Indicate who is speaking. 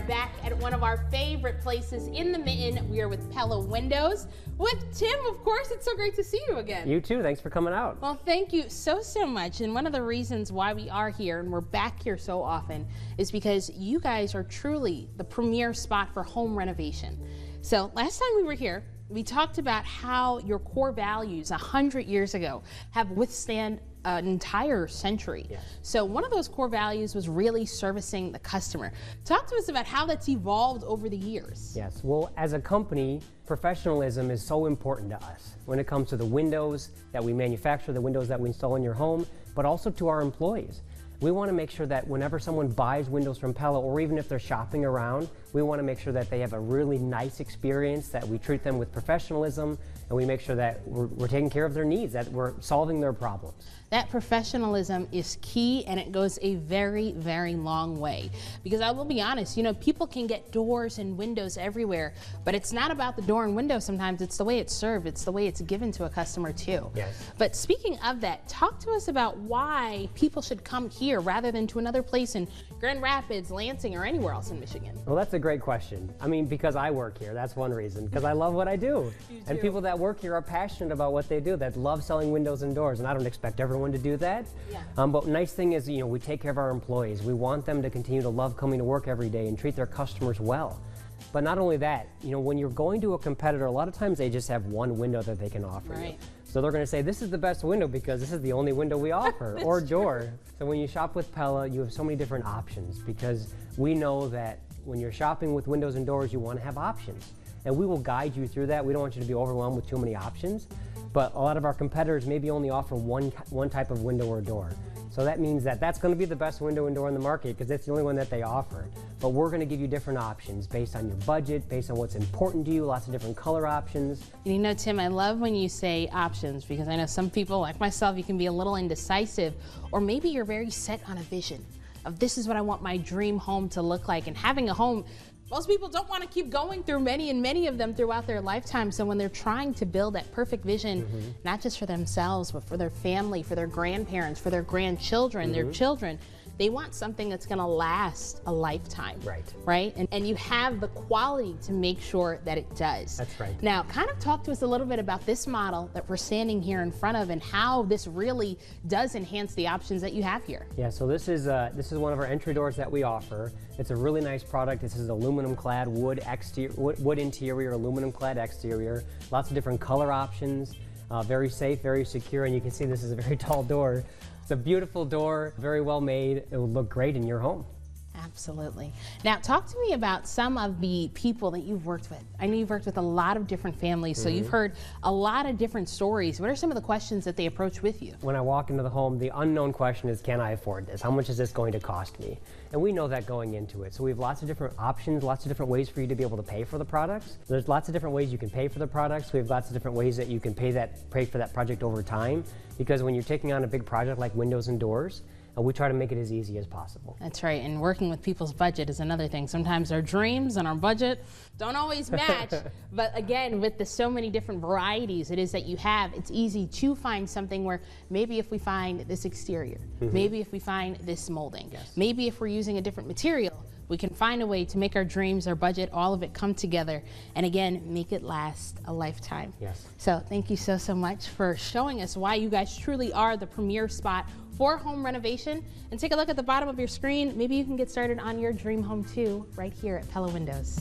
Speaker 1: back at one of our favorite places in the Mitten. We are with Pella Windows. With Tim, of course. It's so great to see you again.
Speaker 2: You too. Thanks for coming out.
Speaker 1: Well, thank you so much. And one of the reasons why we are here and we're back here so often is because you guys are truly the premier spot for home renovation. So last time we were here, we talked about how your core values 100 years ago have withstand an entire century.
Speaker 2: Yes.
Speaker 1: So one of those core values was really servicing the customer. Talk to us about how that's evolved over the years.
Speaker 2: Yes, well, as a company, professionalism is so important to us when it comes to the windows that we manufacture, the windows that we install in your home, but also to our employees. We want to make sure that whenever someone buys windows from Pella, or even if they're shopping around, we want to make sure that they have a really nice experience, that we treat them with professionalism, and we make sure that we're taking care of their needs, that we're solving their problems.
Speaker 1: That professionalism is key, and it goes a very, very long way. Because I will be honest, you know, people can get doors and windows everywhere, but it's not about the door and window sometimes, it's the way it's served, it's the way it's given to a customer too.
Speaker 2: Yes.
Speaker 1: But speaking of that, talk to us about why people should come here rather than to another place in Grand Rapids, Lansing, or anywhere else in Michigan.
Speaker 2: Well, that's a great question. I mean, because I work here, that's one reason, because I love what I do. And people that work here are passionate about what they do, that love selling windows and doors, and I don't expect everyone to do that.
Speaker 1: Yeah.
Speaker 2: But nice thing is, you know, we take care of our employees. We want them to continue to love coming to work every day and treat their customers well. But not only that, you know, when you're going to a competitor, a lot of times they just have one window that they can offer you. So they're going to say, this is the best window because this is the only window we offer, or door. So when you shop with Pella, you have so many different options, because we know that when you're shopping with windows and doors, you want to have options. And we will guide you through that. We don't want you to be overwhelmed with too many options. But a lot of our competitors maybe only offer one type of window or door. So that means that that's going to be the best window and door in the market because that's the only one that they offer. But we're going to give you different options based on your budget, based on what's important to you, lots of different color options.
Speaker 1: You know, Tim, I love when you say options, because I know some people, like myself, you can be a little indecisive, or maybe you're very set on a vision of this is what I want my dream home to look like. And having a home, most people don't want to keep going through many of them throughout their lifetime. So when they're trying to build that perfect vision, not just for themselves, but for their family, for their grandparents, for their grandchildren, their children, they want something that's going to last a lifetime. Right? And you have the quality to make sure that it does.
Speaker 2: That's right.
Speaker 1: Now, kind of talk to us a little bit about this model that we're standing here in front of and how this really does enhance the options that you have here.
Speaker 2: Yeah, so this is one of our entry doors that we offer. It's a really nice product. This is aluminum clad wood interior, aluminum clad exterior. Lots of different color options. Very safe, very secure, and you can see this is a very tall door. It's a beautiful door, very well made. It will look great in your home.
Speaker 1: Absolutely. Now, talk to me about some of the people that you've worked with. I know you've worked with a lot of different families, so you've heard a lot of different stories. What are some of the questions that they approach with you?
Speaker 2: When I walk into the home, the unknown question is, can I afford this? How much is this going to cost me? And we know that going into it. So we have lots of different options, lots of different ways for you to be able to pay for the products. There's lots of different ways you can pay for the products. We have lots of different ways that you can pay for that project over time. Because when you're taking on a big project like windows and doors, we try to make it as easy as possible.
Speaker 1: That's right, and working with people's budget is another thing. Sometimes our dreams and our budget don't always match, but again, with the so many different varieties it is that you have, it's easy to find something where maybe if we find this exterior, maybe if we find this molding, maybe if we're using a different material, we can find a way to make our dreams, our budget, all of it come together, and again, make it last a lifetime.
Speaker 2: Yes.
Speaker 1: So thank you so much for showing us why you guys truly are the premier spot for home renovation. And take a look at the bottom of your screen. Maybe you can get started on your dream home too, right here at Pella Windows.